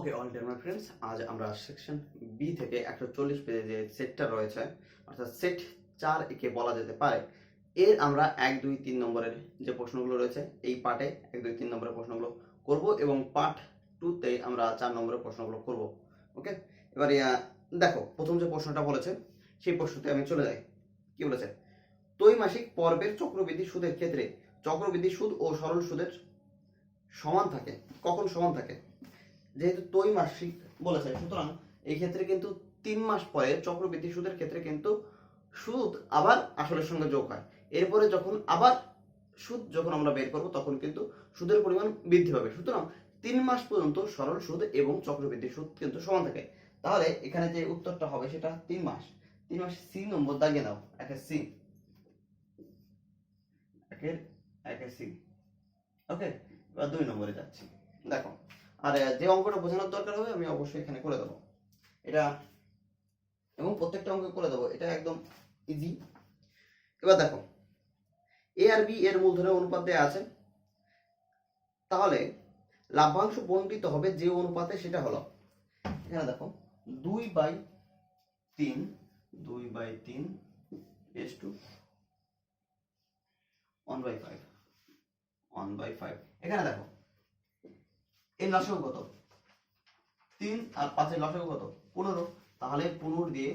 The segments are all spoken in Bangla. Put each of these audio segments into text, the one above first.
Okay all dear my friends, আজ আমরা সেকশন বি থেকে 140 পেজে যে সেটটা রয়েছে অর্থাৎ সেট 4 একে বলা যেতে পারে, এর আমরা 1, 2, 3 নম্বরের যে প্রশ্নগুলো রয়েছে এই পার্টে 1, 2, 3 নম্বরের প্রশ্নগুলো করব এবং পার্ট 2তে আমরা 4 নম্বরের প্রশ্নগুলো করব। ওকে, এবার দেখো প্রথম যে প্রশ্নটা বলেছে সেই প্রশ্নতে আমি চলে যাই। কি বলেছে? ত্রৈমাসিক পর্বের চক্রবৃদ্ধি সুদের ক্ষেত্রে চক্রবৃদ্ধি সুদ ও সরল সুদের সমান থাকে। কখন সমান থাকে? যেহেতু ত্রৈমাসিক বলেছে, সুতরাং এই ক্ষেত্রে কিন্তু 3 মাস পরে চক্রবৃদ্ধি সুদের ক্ষেত্রে কিন্তু সুদ আবার আসলের সঙ্গে যোগ হয়। এরপরে যখন আবার সুদ যখন আমরা বের করব তখন কিন্তু সুদের পরিমাণ বৃদ্ধি পাবে। সুতরাং 3 মাস পর্যন্ত সরল সুদ এবং চক্রবৃদ্ধি সুদ কিন্তু সমান থাকে। তাহলে এখানে যে উত্তরটা হবে সেটা 3 মাস। 3 মাস সি নম্বর দাগিয়ে নাও, একের সি, একের সি। ওকে, এবার 2 নম্বরে যাচ্ছি। দেখো, আর যে অঙ্কটা বোঝানোর দরকার হবে আমি অবশ্যই এখানে করে দেবো এটা, এবং প্রত্যেকটা অঙ্ক করে দেবো, এটা একদম ইজি। এবার দেখো, এ আর বি এর মূলধনের অনুপাত দেয়া আছে, তাহলে লাভ্যাংশ বণ্টিত হবে যে অনুপাতে, সেটা হলো এখানে দেখো 2/3 1/5 1/5। এখানে দেখো এর লসাগু কত? 3 আর 5 এর লসাগু কত? 15। তাহলে 15 দিয়ে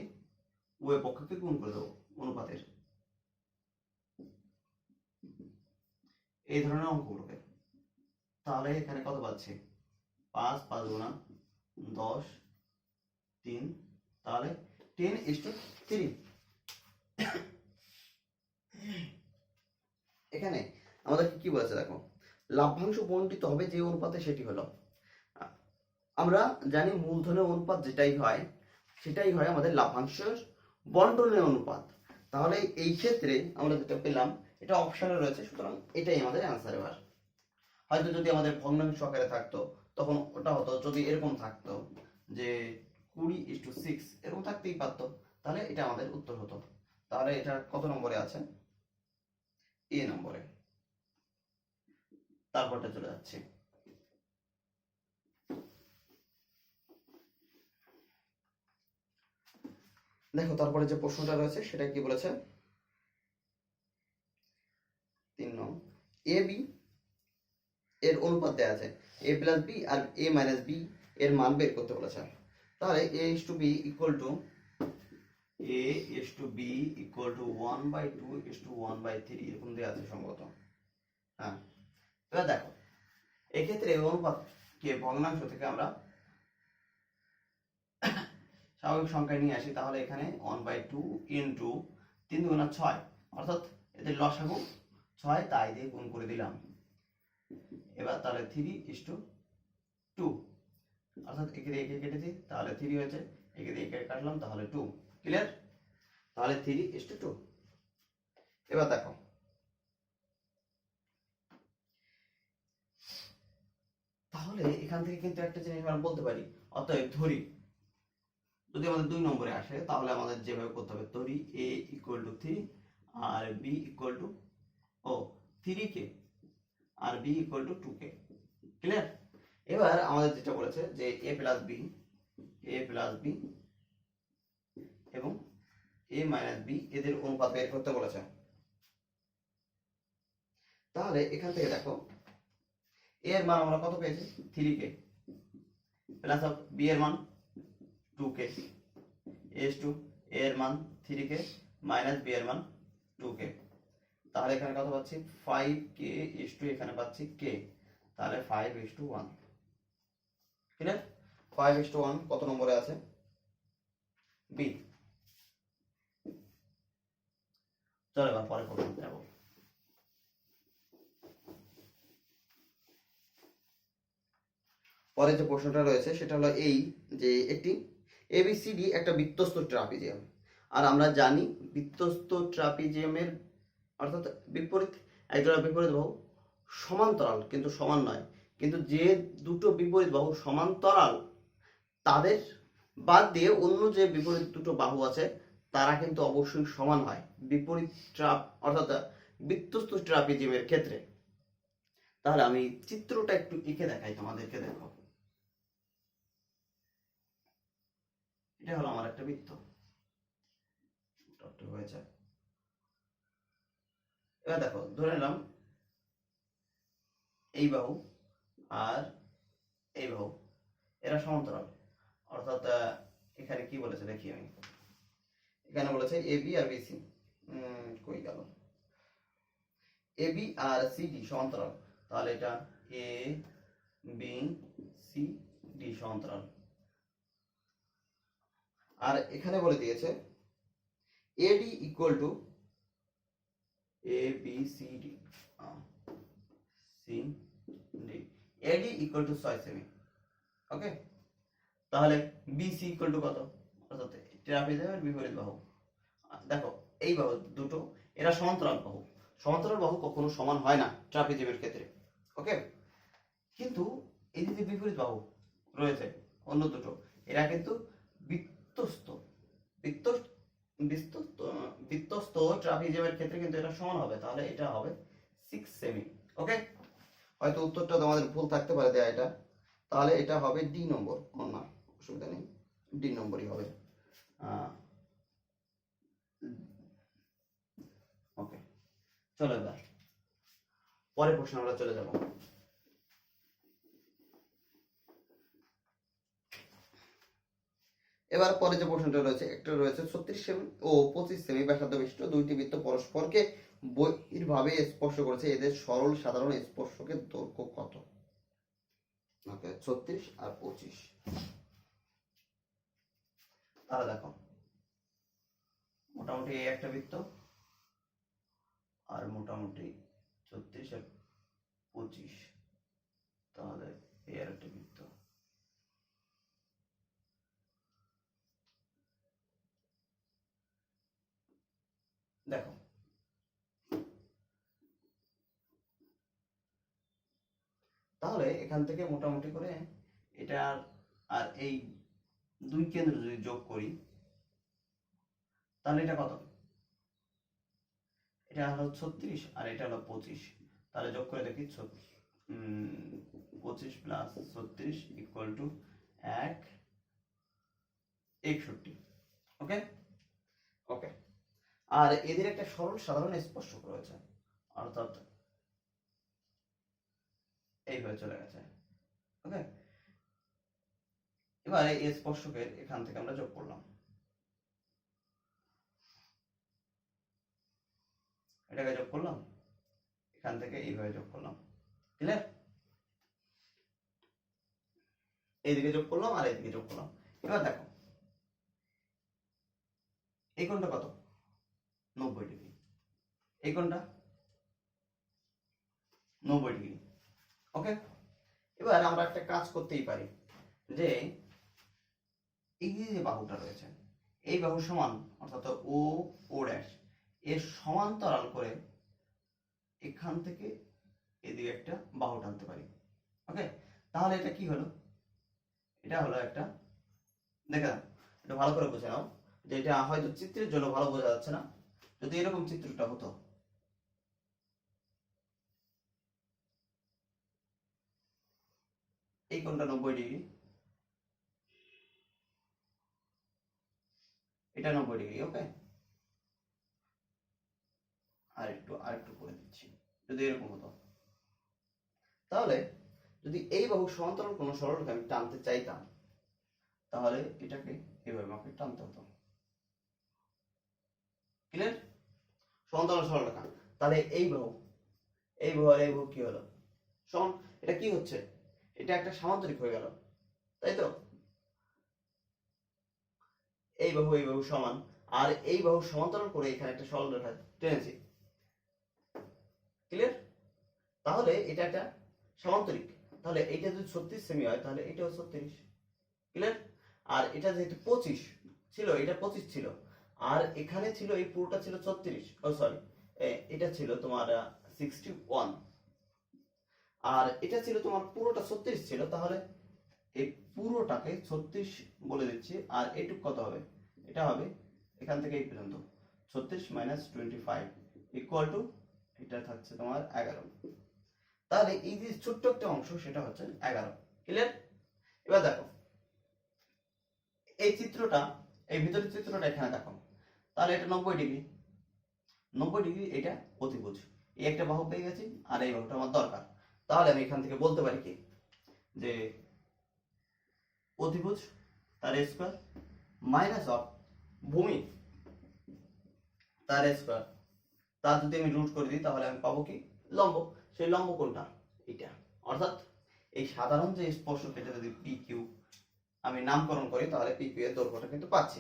উভয় পক্ষকে গুণ করে দেবো অনুপাতের, এই ধরনের অঙ্কগুলোকে। তাহলে এখানে কত পাচ্ছি? 5 5 গুণা 10 3, তাহলে 10:3। এখানে আমাদেরকে কি বলেছে দেখো, লাভ্যাংশ বণ্টিত হবে যে অনুপাতে, সেটি হলো, আমরা জানি মূলধনের অনুপাত যেটাই হয় সেটাই হয় আমাদের লাভ্যাংশের বন্টনের অনুপাত। তাহলে এই ক্ষেত্রে আমরা যেটা পেলাম এটা অপশনে রয়েছে, সুতরাং এটাই আমাদের অ্যান্সার। এবার হয়তো যদি আমাদের ভগ্নাংশ আকারে থাকতো তখন ওটা হতো, যদি এরকম থাকতো যে 20:6 এরকম থাকতেই পারতো, তাহলে এটা আমাদের উত্তর হতো। তাহলে এটা কত নম্বরে আছে? এ নম্বরে। তারপরটা চলে যাচ্ছে, দেখো তারপরে যে প্রশ্নটা রয়েছে সেটা কি বলেছে? 3 নং, এ বি এর অনুপাত দেওয়া আছে, a প্লাস বি আর a মাইনাস বি এর মান বের করতে বলেছে। তাহলে a is to b equal to 1/2 is to 1/3 এরকম দেওয়া আছে সম্ভবত। হ্যাঁ, এবার দেখো এক্ষেত্রে অনুপাতকে ভগ্নাংশ থেকে আমরা স্বাভাবিক সংখ্যায় নিয়ে আসি, তাহলে এখানে 1/2 ইন্টু 3 দুগুণা 6, অর্থাৎ এদের লসাগু 6, তাই দিয়ে গুণ করে দিলাম। এবার তাহলে 3:2, অর্থাৎ একে দিয়ে একে কেটেছি, তাহলে 3 হয়েছে, একে দিয়ে একে কাটলাম, তাহলে 2। ক্লিয়ার? তাহলে 3:2। এবার দেখো, তাহলে এখান থেকে কিন্তু একটা জিনিস আমরা বলতে পারি, অতএব ধরি যদি আমাদের 2 নম্বরে আসে তাহলে আমাদের যেভাবে করতে হবে, ধরি a = 3 আর b = 3k আর b = 2k। ক্লিয়ার? এবার আমাদের যেটা বলেছে যে a প্লাস b এবং a মাইনাস b এদের অনুপাত বের করতে বলেছে। তাহলে এখান থেকে দেখো a এর মান আমরা কত পেয়েছি? 3k প্লাস b এর মান 2k is to a এর মান 3k মাইনাস b এর মান 2k। তাহলে এখানে কত পাচ্ছি? 5k is to এখানে পাচ্ছি k, তাহলে 5:1। ক্লিয়ার? 5:1 কত নম্বরে আছে? বি। চলো এবার পরের প্রশ্নতে যাব। পরে যে প্রশ্নটা রয়েছে সেটা হলো এই যে একটি এবিসিডি একটা বৃত্তস্থ ট্রাপিজিয়াম, আর আমরা জানি বৃত্তস্থ ট্রাপিজিয়ামের অর্থাৎ বিপরীত, একজোড়া বিপরীত বাহু সমান্তরাল কিন্তু সমান নয়, কিন্তু যে দুটো বিপরীত বাহু সমান্তরাল তাদের বাদ দিয়ে অন্য যে বিপরীত দুটো বাহু আছে তারা কিন্তু অবশ্যই সমান হয় বিপরীত ট্রাপ অর্থাৎ বৃত্তস্থ ট্রাপিজিয়ামের ক্ষেত্রে। তাহলে আমি চিত্রটা একটু এঁকে দেখাই তোমাদেরকে। দেখো এটা হলো আমার একটা বৃত্ত হয়েছে। এবার দেখো ধরে নিলাম এই বাহু আর এই বাহু এরা সমান্তরাল, অর্থাৎ এখানে কি বলেছে দেখি আমি, এখানে বলেছে এ বি আর বিসি, কই গেল, A B R C D সমান্তরাল, তাহলে এটা এ বি সি ডি সমান্তরাল। আর এখানে বলে দিয়েছে AD equal to A B C D, C D, AD equal to 6 সেমি। ওকে, তাহলে বিসি ইকুয়াল টু কত, অর্থাৎ ট্রাপিজিয়ামের বিপরীত বাহু। দেখো এই বাহু দুটো এরা সমান্তরাল বাহু, সমান্তরাল বাহু কখনো সমান হয় না ট্রাপিজিয়ামের ক্ষেত্রে। ওকে, কিন্তু এই যে বিপরীত বাহু রয়েছে অন্য দুটো, এরা কিন্তু বৃত্তস্থ বৃত্তস্থ ট্রাপিজিয়ামের ক্ষেত্রে কিন্তু এটা সমান হবে, তাহলে এটা হবে 6 সেমি। ওকে, হয়তো উত্তরটা তোমাদের ভুল থাকতে পারে দেয়া এটা, তাহলে এটা হবে ডি নম্বর, না অসুবিধা নেই, ডি নম্বরই হবে। ওকে, চলো এবার পরের প্রশ্ন আমরা চলে যাব। এবার পরে যে প্রশ্নটা রয়েছে, একটা রয়েছে 36 সেমি ও 25 সেমি ব্যাসার্ধ বিশিষ্ট দুইটি বৃত্ত পরস্পরকে বহির্ভাবে স্পর্শ করেছে, এদের সরল সাধারণ স্পর্শকের দৈর্ঘ্য কত? ওকে, 36 আর 25। তাহলে দেখো মোটামুটি এই একটা বৃত্ত আর মোটামুটি 36 আর 25, তাহলে এই আর একটা বৃত্ত। দেখো তাহলে এখান থেকে মোটামুটি করে এটা আর এই দুই কেন্দ্র যদি যোগ করি তাহলে এটা কত, এটা হলো 36 আর এটা হলো 25, তাহলে যোগ করে দেখি 25 প্লাস 36 ইকুয়াল টু 161। ওকে ওকে, আর এদের একটা সরল সাধারণ স্পর্শক রয়েছে, অর্থাৎ এইভাবে চলে গেছে। ওকে, এবারে এই স্পর্শকের এখান থেকে আমরা যোগ করলাম, এটাকে যোগ করলাম, এখান থেকে এইভাবে যোগ করলাম, ক্লিয়ার? এইদিকে যোগ করলাম আর এইদিকে যোগ করলাম। এবার দেখো এই কোণটা কত, 90 ডিগ্রি, এই কোণটা 90 ডিগ্রি। ওকে, এবার আমরা একটা কাজ করতেই পারি, যে এই যে বাহুটা রয়েছে এই বাহু সমান, অর্থাৎ ও ও ড্যাশ এর সমান্তরাল করে এখান থেকে এদিকে একটা বাহু টানতে পারি। ওকে, তাহলে এটা কি হলো, এটা হলো একটা, দেখো এটা ভালো করে বুঝে নাও, যে এটা হয়তো চিত্রের জন্য ভালো বোঝা যাচ্ছে না, যদি এরকম চিত্রটা হতো, এই কোণটা 90 ডিগ্রি, এটা 90 ডিগ্রি। ওকে, আরেকটু করে দিচ্ছি, যদি এরকম হতো, তাহলে যদি এই বাহু সমান্তরাল কোনো সরলরেখা আমি টানতে চাইতাম, তাহলে এটাকে এভাবে আমাকে টানতে হতো। ক্লিয়ার? সমান্তরাল সরলরেখা, তাহলে এই বাহু আর এই বাহু কি হলো সমান, এটা কি হচ্ছে, এটা একটা সামান্তরিক হয়ে গেল, তাই তো? এই বাহু সমান, আর এই বাহু সমান্তরাল করে এখানে একটা সরলরেখা টেনেছি। ক্লিয়ার? তাহলে এটা একটা সামান্তরিক, তাহলে এটা যদি 36 সেমি হয় তাহলে এটাও 36। ক্লিয়ার? আর এটা যেহেতু 25 ছিল, এটা 25 ছিল, আর এখানে ছিল এই পুরোটা ছিল 36, ও সরি এটা ছিল তোমার 61, আর এটা ছিল তোমার পুরোটা 36 ছিল, তাহলে এই পুরোটাকে 36 বলে দিচ্ছি, আর এইটুক কত হবে, এটা হবে এখান থেকে এই পর্যন্ত 36 মাইনাস 25 ইকুয়াল টু, এটা থাকছে তোমার 11। তাহলে এই যে ছোট্ট একটা অংশ সেটা হচ্ছে 11। ক্লিয়ার? এবার দেখো এই চিত্রটা, এই ভিতরের চিত্রটা এখানে দেখো, তাহলে এটা 90 ডিগ্রি, 90 ডিগ্রি এটা অতিভুজ। এই একটা বাহু পেয়ে গেছি, আর এই বাহুটা আমার দরকার। তাহলে আমি এখান থেকে বলতে পারি কি, যে অতিভুজ তার স্কোয়ার মাইনাস অফ ভূমি তার স্কোয়ার, তার যদি আমি রুট করে দিই তাহলে আমি পাবো কি, লম্ব। সেই লম্ব কোনটা, এটা। অর্থাৎ এই সাধারণ যে স্পর্শকেটা যদি পি কিউ আমি নামকরণ করি, তাহলে পি কিউ এর দৈর্ঘ্যটা কিন্তু পাচ্ছি।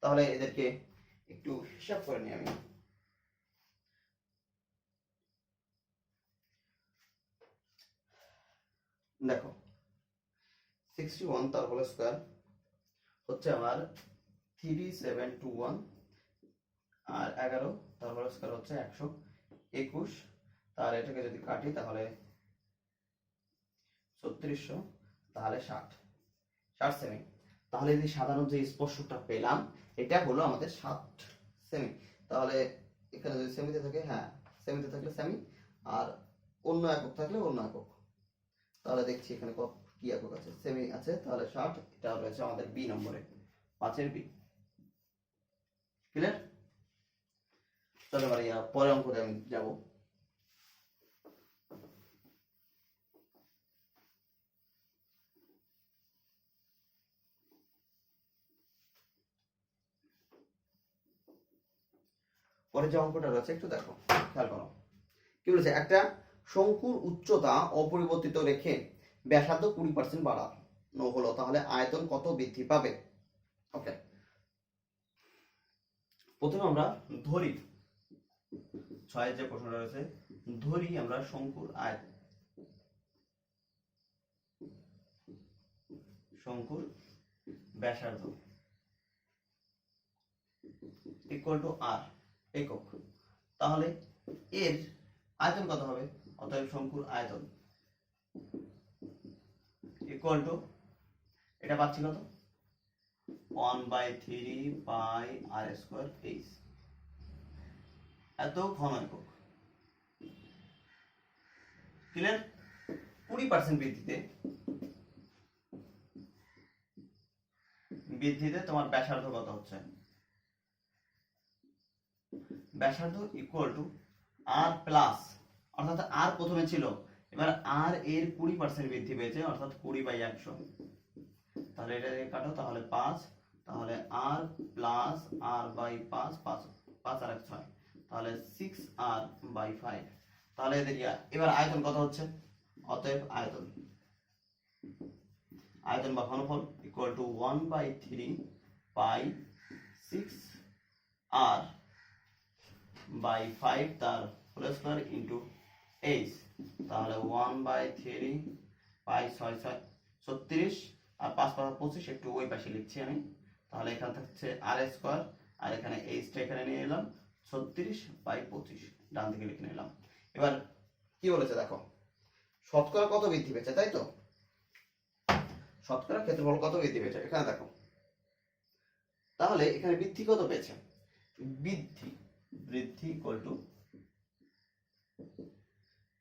তাহলে এদেরকে একটু হিসাব করে নিই আমি। দেখো 61 তার হোল স্কোয়ার হচ্ছে আমার 3721, আর 11 তার হোল স্কোয়ার হচ্ছে 121, তাহলে এটাকে যদি কাটি তাহলে 3600, তাহলে 60 সেমি। তাহলে যদি সাধারণ যে স্পর্শকটা পেলাম, এটা হলো আমাদের 60 সেমি। তাহলে এখানে যদি সেমিতে থাকে, হ্যাঁ সেমিতে থাকলে সেমি, আর অন্য একক থাকলে অন্য একক। তাহলে দেখছি এখানে কি একক আছে, সেমি আছে, তাহলে 60, এটা রয়েছে আমাদের বি নম্বরে, 5-এর বি। ক্লিয়ার? চলো এবার পরের অঙ্কতে আমি যাব। পরে যে অঙ্কটা রয়েছে একটু দেখো, খেয়াল করো। কি বলেছে, একটা শঙ্কুর উচ্চতা অপরিবর্তিত রেখে ব্যাসার্ধ 20% বাড়ানো হলো, তাহলে আয়তন কত বৃদ্ধি পাবে? ওকে, প্রথমে আমরা ধরি, 6-এর যে প্রশ্নটা রয়েছে, ধরি আমরা শঙ্কুর শঙ্কুর ব্যাসার্ধ ইকুয়াল টু আর একক, তাহলে এর আয়তন কত হবে? অতএব শঙ্কুর আয়তন ইকুয়াল টু, এটা পাচ্ছি কত, 1/3 পাই আর স্কোয়ার এইচ, এত ঘন একক। ক্লিয়ার? 20% বৃদ্ধিতে তোমার ব্যাসার্ধ কত হচ্ছে? ব্যাসার্ধ ইকুয়াল টু আর প্লাস, অর্থাৎ আর প্রথমে ছিল, এবার আর এর 20% বৃদ্ধি পেয়েছে, অর্থাৎ 20/100। তাহলে এটা কাটো, তাহলে 5, তাহলে আর প্লাস আর বাই 5, 5 আর 1 6, তাহলে 6r/5। তাহলে এদের এবার আয়তন কত হচ্ছে? অতএব আয়তন বা ঘনফল ইকুয়াল টু 1/3 পাই 6r/5 তার হোল স্কয়ার ইনটু এইচ, তাহলে 1/3 পাই 6 6 36, আর 5 5 25, একটু ওই পাশে লিখছি আমি। তাহলে এখানে থাকছে আর স্কয়ার, আর এখানে এইচটা এখানে নিয়ে এলাম, 36/25 ডান দিকে লিখে নিলাম। এবার কি বলেছে দেখো, শতকরা কত বৃদ্ধি পেয়েছে, তাই তো? শতকরা ক্ষেত্রফল কত বৃদ্ধি পেয়েছে এখানে দেখো। তাহলে এখানে বৃদ্ধি কত পেয়েছে? বৃদ্ধি ইকুয়াল টু,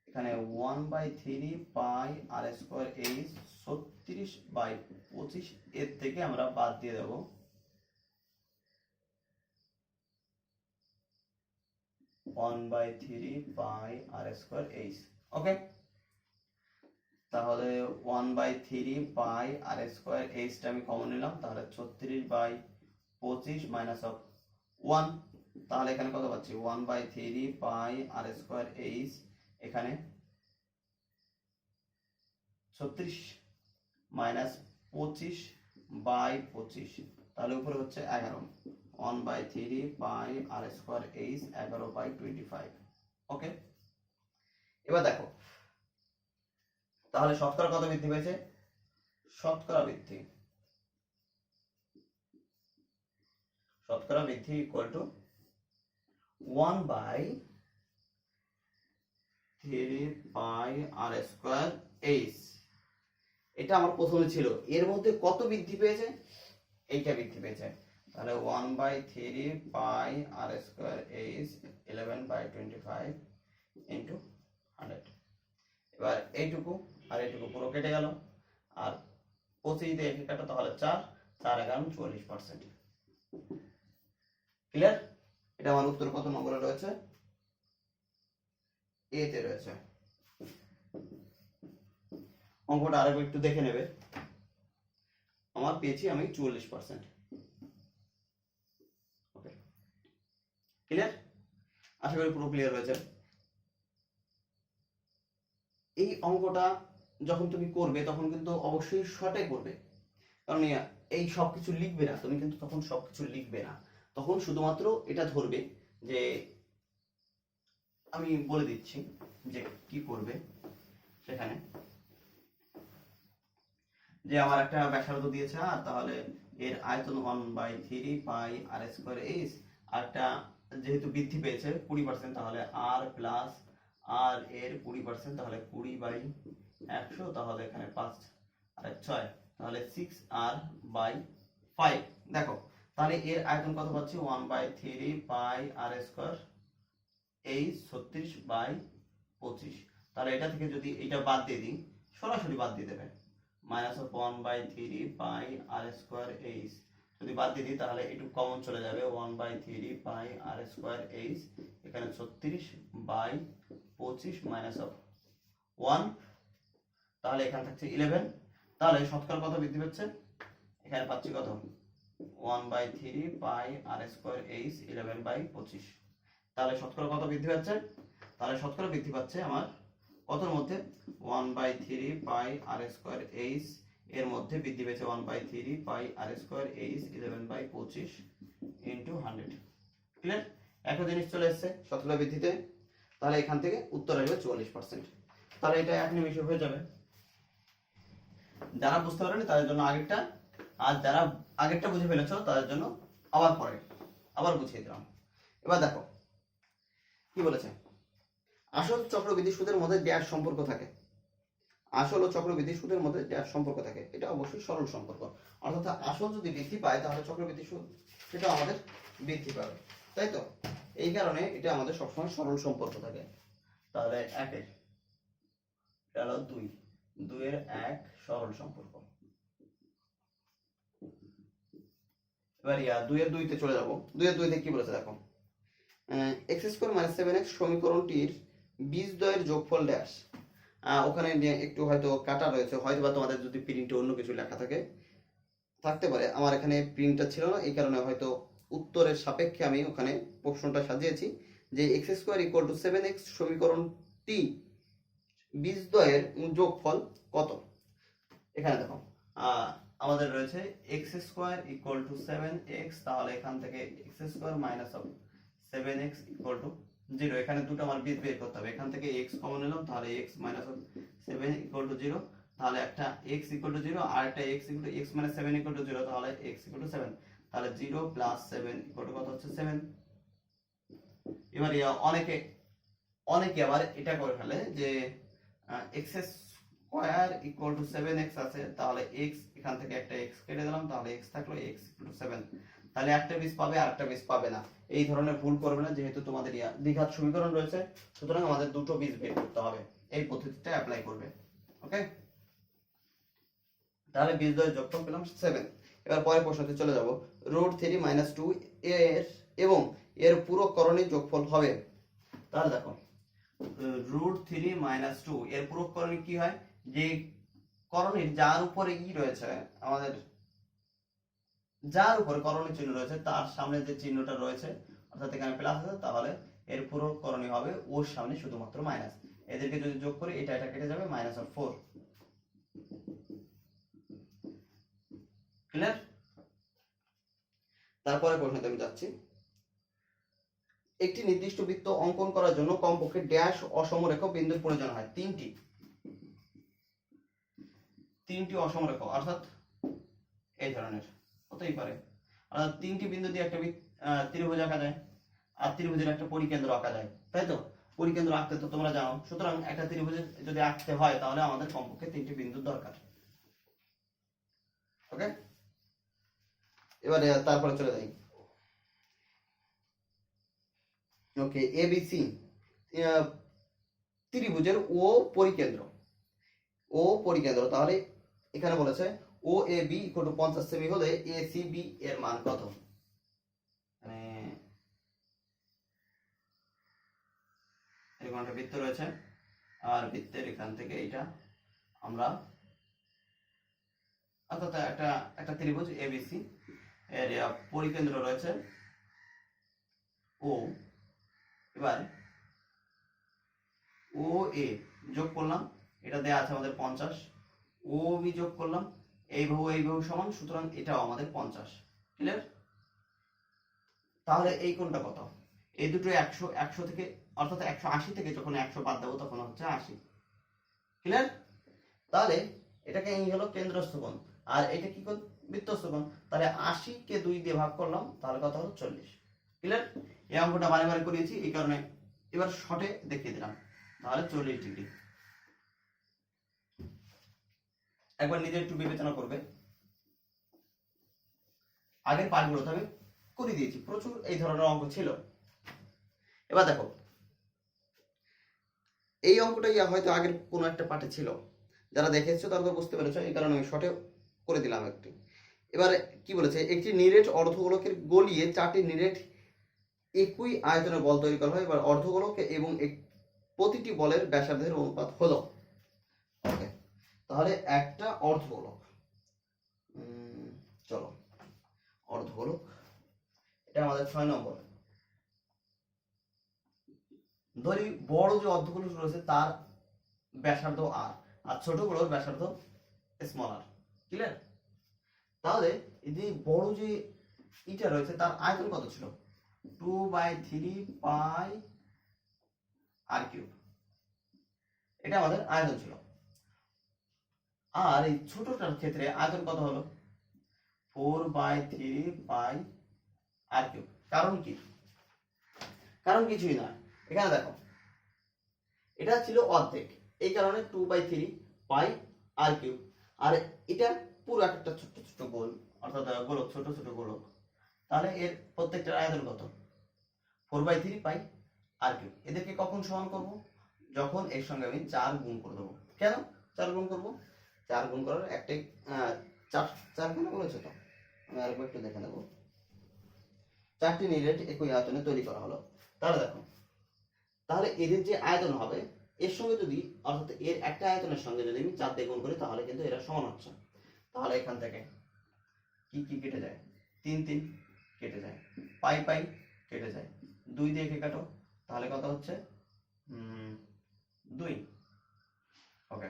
এখানে 1/3 পাই আর স্কয়ার এইচ 36/25, এর থেকে আমরা বাদ দিয়ে দেব 1/3 পাই আর স্কয়ার এইচ। ওকে, তাহলে 1/3 পাই আর স্কয়ার এইচটা আমি কমন নিলাম, তাহলে 36/25 মাইনাস অফ 1, তাহলে এখানে কত পাচ্ছি, 1/3 পাই আর স্কয়ার এইচ, এখানে 36 মাইনাস 25/25, তাহলে উপরে হচ্ছে 11, 1/3 পাই আর স্কয়ার এইচ 11/25। ওকে, এবার দেখো তাহলে শতকরা কত বৃদ্ধি পেয়েছে? শতকরা বৃদ্ধি equal to 1/3 pi r square H. এটা আমার প্রথমে ছিল, এর মধ্যে কত বৃদ্ধি পেয়েছে? এইটা বৃদ্ধি পেয়েছে, তাহলে 1/3 pi r square H 11/25 into 100। এবার এইটুকু আর এইটুকু পুরো কেটে গেল, আর 25 দিয়ে একে কাটো, তাহলে 4, 4 এগারো 44%। ক্লিয়ার? এটা আমার উত্তর কত নম্বরে রয়েছে? এ তে রয়েছে। অঙ্কটা আরেকবার একটু দেখে নেবে। আমার পেয়েছি আমি 44%। ওকে, ক্লিয়ার? আশা করি পুরো ক্লিয়ার হয়েছে। এই অঙ্কটা যখন তুমি করবে তখন কিন্তু অবশ্যই শর্টে করবে, কারণ এই সবকিছু লিখবে না তুমি, কিন্তু তখন সবকিছু লিখবে না, তখন শুধুমাত্র এটা ধরবে যে আমি বলে দিচ্ছি যে কি করবে। সেখানে যে আমার একটা ব্যাসার্ধ দিয়েছে আর, তাহলে এর আয়তন 1/3 পাই আর স্কয়ার এইচ, আরটা যেহেতু বৃদ্ধি পেয়েছে 20%, তাহলে আর প্লাস আর এর 20%, তাহলে 20/100, তাহলে এখানে 5 আর 6, তাহলে 6r/5। দেখো তাহলে এর আয়তন কত পাচ্ছি? 1/3 পাই আর স্কয়ার এইচ 36/25। তাহলে এটা থেকে যদি এটা বাদ দিয়ে দিই, সরাসরি বাদ দিয়ে দেবে, -1/3 পাই আর স্কয়ার এইচ যদি বাদ দিয়ে দিই, তাহলে একটু কমন চলে যাবে, 1/3 পাই আর স্কয়ার এইচ, এখানে 36/25 -1, তাহলে এখানে থাকছে 11। তাহলে শতকরা কত বৃদ্ধি পাচ্ছে? এখানে পাচ্ছি কত? 1/3 পাই আর স্কয়ার এইচ 11/25। তাহলে শতকরা কত বৃদ্ধি পাচ্ছে? তাহলে শতকরা বৃদ্ধি পাচ্ছে আমার কতর মধ্যে? 1/3 পাই আর স্কয়ার এইচ এর মধ্যে বৃদ্ধি পেয়েছে 1/3 pi r square H 11/25 into 100। Clear? একটা জিনিস চলে এসছে শতকরা বৃদ্ধিতে, তাহলে এখান থেকে উত্তর আসবে 44%। তাহলে এটা এক নিমিষে হয়ে যাবে। যারা বুঝতে পারেনি তাদের জন্য আগেরটা, আর যারা আগেরটা বুঝে ফেলেছো তাদের জন্য আবার বুঝিয়ে দিলাম। এবার দেখো কি বলেছে, আসল চক্রবৃদ্ধি সুদের মধ্যে ড্যাশ সম্পর্ক থাকে। আসল ও চক্রবৃদ্ধি সুদের মধ্যে ড্যাশ সম্পর্ক থাকে, এটা অবশ্যই সরল সম্পর্ক। অর্থাৎ আসল যদি বৃদ্ধি পায় তাহলে চক্রবৃদ্ধি সুদ সেটা আমাদের বৃদ্ধি পাবে, তাই তো? এই কারণে এটা আমাদের সবসময় সরল সম্পর্ক থাকে। তাহলে একের এটা হলো 2, 2 এর 1 সরল সম্পর্ক। এবার 2 এর 2 তে চলে যাব। 2 এর 2 তে কি বলেছে দেখো, x² - 7x সমীকরণটির বীজদ্বয়ের যোগফল ড্যাশ। ওখানে একটু হয়তো কাটা রয়েছে, হয়তো বা তোমাদের যদি প্রিন্টে অন্য কিছু লেখা থাকতে পারে, আমার এখানে প্রিন্টটা ছিল না, এই কারণে হয়তো উত্তরের সাপেক্ষে আমি ওখানে প্রশ্নটা সাজিয়েছি যে x² = 7x সমীকরণটি বীজদ্বয়ের যোগফল কত। এখানে দেখো আমাদের রয়েছে x² = 7x, তাহলে এখান থেকে x² - 7x = 0। এখানে দুটো আমার বীজ বের করতে হবে, এখান থেকে x কমন নিলাম, তাহলে x - 7 = 0, তাহলে একটা x = 0 আর একটা x - 7 = 0, তাহলে x = 7, তাহলে 0 + 7 = কত হচ্ছে? 7। এবার অনেকে আবার এটা করে ফেলে যে x² = 7x আছে, তাহলে x এখান থেকে একটা x কেটে দিলাম, তাহলে x থাকলো x = 7, তাহলে একটা বীজ পাবে আর একটা বীজ পাবে না। এই ধরনের ভুল করবে না, যেহেতু তোমাদের দ্বিঘাত সমীকরণ রয়েছে, সুতরাং আমাদের দুটো বীজ বের করতে হবে। এই পদ্ধতিটা অ্যাপ্লাই করবে। ওকে, তাহলে বীজদ্বয়ের যোগফল পেলাম 7। এবার পরের প্রশ্নতে চলে যাব। √3 - 2 এর এবং এর পূরক করণীর যোগফল হবে। তাহলে দেখো √3 - 2 এর পূরক করণী কি হয়? যে করণীর যার উপরে রয়েছে, আমাদের যার উপরে করণীর চিহ্ন রয়েছে তার সামনে যে চিহ্নটা রয়েছে, অর্থাৎ এখানে প্লাস আছে, তাহলে এর পূরক করণী হবে ওর সামনে শুধুমাত্র মাইনাস। এদেরকে যদি যোগ করি এটা কেটে যাবে, -4। ক্লিয়ার? তারপরে প্রশ্নতে আমি যাচ্ছি। একটি নির্দিষ্ট বৃত্ত অঙ্কন করার জন্য কমপক্ষে ড্যাশ অসমরেখ বিন্দুর প্রয়োজন হয়। তিনটি অসমরেখ, অর্থাৎ এই ধরনের হতেই পারে, অর্থাৎ তিনটি বিন্দু দিয়ে একটা ত্রিভুজ আঁকা যায়, আর ত্রিভুজের একটা পরিকেন্দ্র আঁকা যায়, তাই তো? পরিকেন্দ্র আঁকতে তো তোমরা জানো, সুতরাং একটা ত্রিভুজের যদি আঁকতে হয় তাহলে আমাদের কমপক্ষে তিনটি বিন্দুর দরকার। ওকে, এবারে তারপরে চলে যাই। ওকে, ABC ত্রিভুজের ও পরিকেন্দ্র, তাহলে এখানে বলেছে ও এ বি ইকুয়াল টু 50 সেমি হলে এ সি বি এর মান কত? মানে এরকম একটা বৃত্ত রয়েছে, আর বৃত্তের এখান থেকে এটা আমরা অর্থাৎ একটা একটা ত্রিভুজ এবিসি এর পরিকেন্দ্র রয়েছে ও। এবার ও এ যোগ করলাম, এটা দেয়া আছে আমাদের 50, ও বি যোগ করলাম, এই বাহু সমান, সুতরাং এটাও আমাদের 50। ক্লিয়ার? তাহলে এই কোণটা কত? এই দুটো 100, 100 থেকে অর্থাৎ 180 থেকে যখন 100 বাদ দেবো তখন হচ্ছে 80। ক্লিয়ার? তাহলে এটাকে এই হলো কেন্দ্রস্থ কোণ, আর এটা কি কোণ? বৃত্তস্থ কোণ। তাহলে 80 কে 2 দিয়ে ভাগ করলাম, তাহলে কত হলো? 40। ক্লিয়ার? এই অঙ্কটা বারে বারে করিয়েছি, এই কারণে এবার শর্টে দেখিয়ে দিলাম। তাহলে 40 ডিগ্রি। একবার নিজে একটু বিবেচনা করবে, আগের পাঠগুলোতে আমি করে দিয়েছি, প্রচুর এই ধরনের অঙ্ক ছিল। এবার দেখো, এই অঙ্কটাই হয়তো আগের কোনো একটা পাঠে ছিল, যারা দেখেছো তারা তো বুঝতে পেরেছো, এই কারণে আমি শর্টে করে দিলাম একটি। এবারে কি বলেছে? একটি নিরেট অর্ধগোলকের গলিয়ে 4টি নিরেট একই আয়তনে বল তৈরি করা হয়। এবার অর্ধগোলক এবং প্রতিটি বলের ব্যাসার্ধের অনুপাত হলো। ওকে, তাহলে একটা অর্ধগোলক, চলো অর্ধগোলক, এটা আমাদের 6 নম্বর। ধরি বড় যে অর্ধগোলক রয়েছে তার ব্যাসার্ধ আর, আর ছোটগুলোর ব্যাসার্ধ স্মল আর। ক্লিয়ার? তাহলে এই যে বড় যে ইটা রয়েছে তার আয়তন কত ছিল? 2/3 পাই আর কিউব, এটা আমাদের আয়তন ছিল। আর এই ছোটটার ক্ষেত্রে আয়তন কত হলো? 4/3 পাই আর কিউব। কারণ কি? কারণ কিছুই না, এখানে দেখো এটা ছিল অর্ধেক, এই কারণে 2/3 পাই আর কিউব, আর এটা পুরো একটা ছোট ছোট গোল, অর্থাৎ গোলক, ছোট ছোট গোলক। তাহলে এর প্রত্যেকটার আয়তন কত? 4/3 পাই আর কিউব। এদেরকে কখন সমান করব? যখন এর সঙ্গে আমি 4 গুণ করে দেবো। কেন 4 গুণ করব? 4 গুণ করার একটাই 4 গুণ বলেছে তো, আমি আরেকবার একটু দেখে নেব। 4টি নিরেট একই আয়তনে তৈরি করা হলো। তাহলে দেখো, তাহলে এদের যে আয়তন হবে এর সঙ্গে যদি, অর্থাৎ এর একটা আয়তনের সঙ্গে যদি আমি 4 দিয়ে গুণ করি তাহলে কিন্তু এরা সমান হচ্ছে। তাহলে এখান থেকে কি কি কেটে যায়? 3 3 কেটে যায়, পাই পাই কেটে যায়, 2 দিয়ে কে কাটো, তাহলে কত হচ্ছে? 2। ওকে,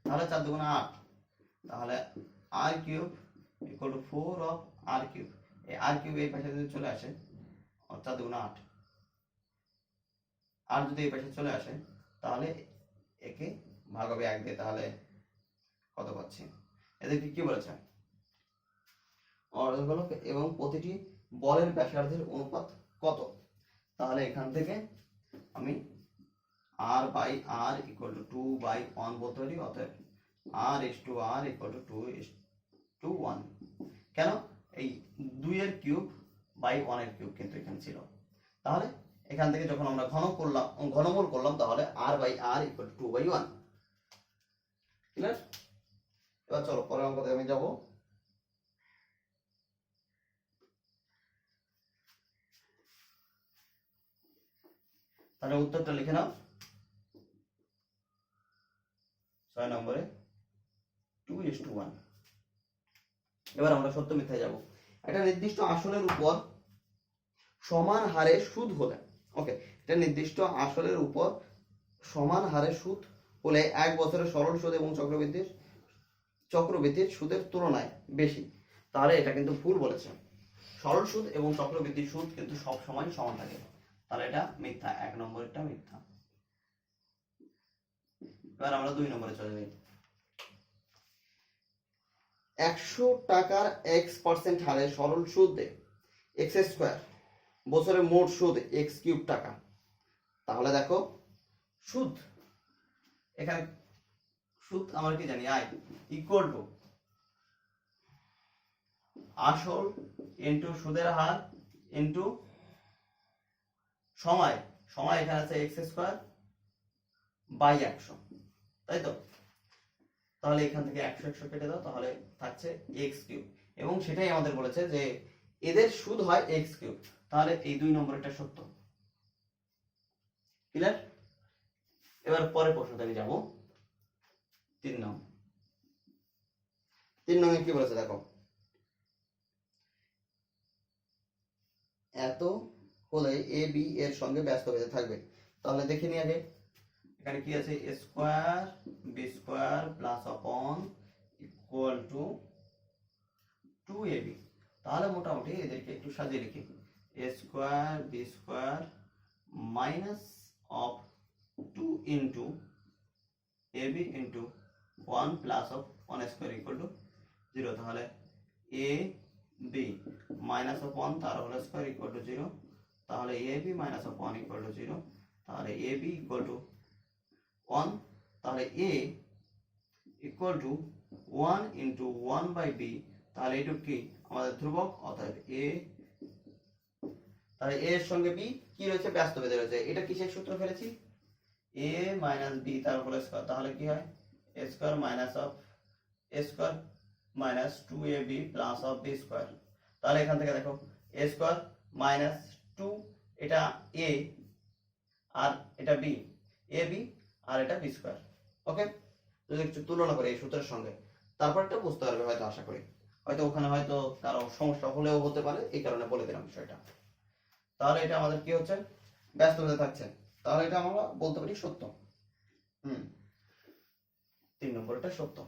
তাহলে 4 দুগুণে 8, তাহলে r cube equal to 4 of r cube. এই আর কিউব এই পাশে যদি চলে আসে, 4 দুগুণে 8, আর যদি এই পাশে চলে আসে তাহলে একে ভাগ হবে 1 দিয়ে, তাহলে কত পাচ্ছি? এদেরকে কি বলেছে? অর্ধগোলক এবং প্রতিটি বলের ব্যাসার্ধের অনুপাত কত? তাহলে এখান থেকে আমি r/r = 2/1 বলতে পারি। অতএব r/r = 2:1। কেন? এই 2 এর কিউব বাই 1 এর কিউব কিন্তু এখানে ছিল। তাহলে এখান থেকে যখন আমরা ঘনমূল করলাম তাহলে r/r = 2/1। ক্লিয়ার? এবার চলো পরের অঙ্কতে আমি যাব। তাহলে উত্তরটা লিখে নাও। 6 নম্বরে 2:1। এবার আমরা সত্য মিথ্যায় যাব। একটা নির্দিষ্ট আসলের উপর সমান হারে সুদ হলে, ওকে, এটা নির্দিষ্ট আসলের উপর সমান হারে সুদ হলে 1 বছরের সরল সুদ এবং চক্রবৃদ্ধির সুদের তুলনায় বেশি, তাহলে এটা কিন্তু ভুল বলেছে। সরল সুদ এবং চক্রবৃদ্ধির সুদ কিন্তু সব সময় সমান থাকে, তাহলে এটা মিথ্যা। 1 নম্বরটা মিথ্যা। এবার আমরা 2 নম্বরে চলে যাই। 100 টাকার x% হারে সরল সুদে x² বছরে মোট সুদ x³ টাকা। তাহলে দেখো সুদ, এখানে সুদ আমরা কি জানি? আয় ইকুয়াল টু আসল ইনটু সুদের হার ইনটু সময়। সময় এখানে আছে x² বাই 100, তাই তো? তাহলে এখান থেকে 100 কেটে দাও, তাহলে থাকছে এক্স কিউব। এবং সেটাই আমাদের বলেছে যে এদের সুদ হয় এক্স কিউব, তাহলে এই 2 নম্বরটা সত্য। ক্লিয়ার? এবার পরের প্রশ্নতে আমি যাব 3 নং। 3 নং এ কি বলেছে দেখো, এত হলে এ বি এর সঙ্গে ব্যস্ত বেঁধে থাকবে। তাহলে দেখে নিই আগে, এখানে কি আছে, a square b square plus upon equal to 2ab। তাহলে মোটামুটি এদেরকে একটু সাজিয়ে লিখি, a square b square minus of 2 into ab into 1 plus of 1 square equal to 0। তাহলে এ বি মাইনাস অফ 1 তার হোল স্কোয়ার ইকুয়াল টু 0। তাহলে a b minus of 1 equal to 0। তাহলে এ বি ইকুয়াল টু 1। তাহলে a equal to 1 into 1 by b. তাহলে এইটুকু কি আমাদের ধ্রুবক, অতএব এ, তাহলে এ এর সঙ্গে বি কি রয়েছে, ব্যস্ত বেঁধে রয়েছে। এটা কিসের সূত্র ফেলেছি, এ মাইনাস বি তার হোল স্কয়ার। তাহলে কি হয়, a square minus of a square minus 2ab plus of b square. তাহলে এখান থেকে দেখো এ স্কয়ার মাইনাস 2, এটা এ আর এটা বি, এ বি আর এটা বি স্কয়ার। ওকে, যদি একটু তুলনা করি এই সূত্রের সঙ্গে, তারপরটা বুঝতে পারবে হয়তো, আশা করি। হয়তো ওখানে হয়তো কারো সমস্যা হলেও হতে পারে, এই কারণে বলে দিলাম বিষয়টা। তাহলে এটা আমাদের কি হচ্ছে, ব্যস্ত হতে থাকছে। তাহলে এটা আমরা বলতে পারি সত্য। 3 নম্বরটা সত্য।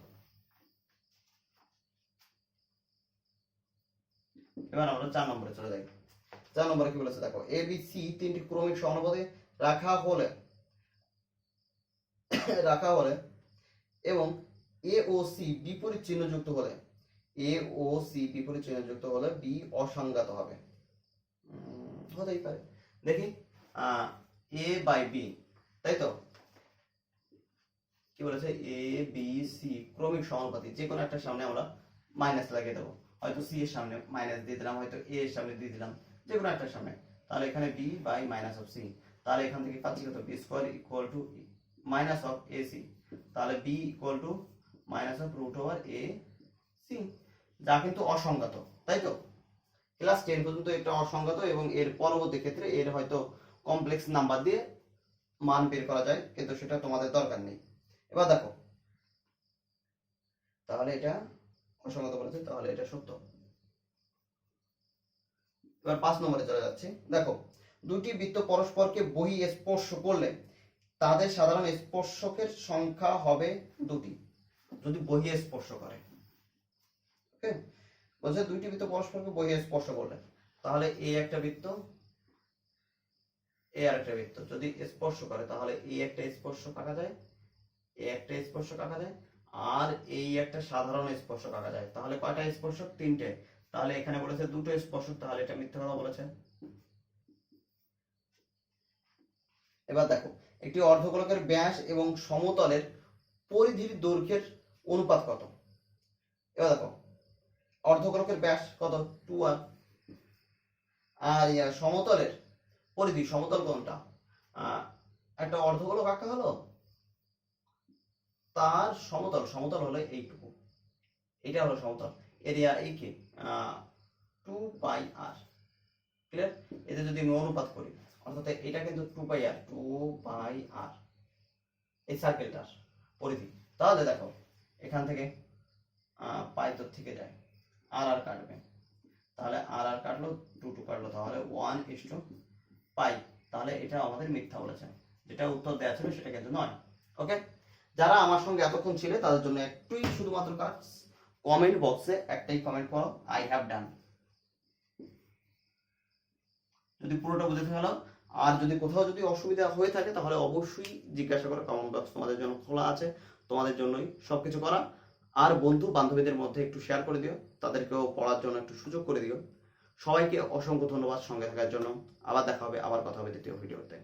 এবার আমরা 4 নম্বরে চলে যাই। 4 নম্বরে কি বলেছে দেখো, এ বি সি তিনটি ক্রমিক সমানুপাতে রাখা হলে এবং এ ও সি বিপরীত চিহ্ন যুক্ত হলে, এ ও সি বিপরীত চিহ্ন যুক্ত হলে বি অসংজ্ঞাত হবে। হতেই পারে, দেখি এ বাই বি, তাই তো? কি বলেছে, এ বি সি ক্রমিক সমানুপাতি, যে কোনো একটা সামনে আমরা মাইনাস লাগিয়ে দেবো। হয়তো সি এর সামনে মাইনাস দিয়ে দিলাম, হয়তো এ এর সামনে দিয়ে দিলাম, যে কোনো একটা সামনে। তাহলে এখানে b by minus of c. তাহলে এখান থেকে পাচ্ছি কত, b square equal to minus of a c. তাহলে b equal to minus of root over a c, যা কিন্তু অসংজ্ঞাত, তাই তো? ক্লাস 10 পর্যন্ত এটা অসংজ্ঞাত, এবং এর পরবর্তী ক্ষেত্রে এর হয়তো কমপ্লেক্স নাম্বার দিয়ে মান বের করা যায়, কিন্তু সেটা তোমাদের দরকার নেই। এবার দেখো, তাহলে এটা অসংগত বলেছে, তাহলে এটা সত্য। এবার 5 নম্বরে চলে যাচ্ছে। দেখো, দুটি বৃত্ত পরস্পরকে বহি স্পর্শ করলে তাদের সাধারণ স্পর্শকের সংখ্যা হবে 2টি, যদি বহি স্পর্শ করে। ওকে, বলছে দুইটি বৃত্ত পরস্পরকে বহি স্পর্শ করলে, তাহলে এই একটা বৃত্ত, এ আর একটা বৃত্ত যদি স্পর্শ করে, তাহলে এই একটা স্পর্শক আঁকা যায়, এই একটা স্পর্শক আঁকা যায়, আর এই একটা সাধারণ স্পর্শক আঁকা যায়। তাহলে কয়টা স্পর্শক, 3টে। তাহলে এখানে বলেছে 2টো স্পর্শক, তাহলে এটা মিথ্যা কথা বলেছে। এবার দেখো, একটি অর্ধগোলকের ব্যাস এবং সমতলের পরিধির দৈর্ঘ্যের অনুপাত কত? এবার দেখো, অর্ধগোলকের ব্যাস কত, 2r, আর সমতলের পরিধি, সমতল কোনটা, একটা অর্ধগোলক আঁকা হলো, তার সমতল হলো এইটুকু, এটা হলো সমতল। এরিয়া এই কি 2πr। ক্লিয়ার? এতে যদি আমি অনুপাত করি, অর্থাৎ এটা কিন্তু 2πr, এই সার্কেলটার পরিধি। তাহলে দেখো, এখান থেকে পাই তো থেকে যায়, আর কাটবে, তাহলে আর কাটলো, 2 কাটলো, তাহলে 1:π। তাহলে এটা আমাদের মিথ্যা বলেছে, যেটা উত্তর দেওয়া ছিল সেটা কিন্তু নয়। ওকে, যারা আমার সঙ্গে এতক্ষণ ছিল তাদের জন্য একটুই শুধুমাত্র কাজ, কমেন্ট বক্সে একটাই কমেন্ট করো, আই হ্যাভ ডান। যদি পুরোটা বুঝতে হলো, আর যদি কোথাও যদি অসুবিধা হয়ে থাকে তাহলে অবশ্যই জিজ্ঞাসা করো, কমেন্ট বক্স তোমাদের জন্য খোলা আছে, তোমাদের জন্যই সবকিছু করা। আর বন্ধু বান্ধবীদের মধ্যে একটু শেয়ার করে দিও, তাদেরকেও পড়ার জন্য একটু সুযোগ করে দিও। সবাইকে অসংখ্য ধন্যবাদ সঙ্গে থাকার জন্য। আবার দেখা হবে, আবার কথা হবে দ্বিতীয় ভিডিওতে।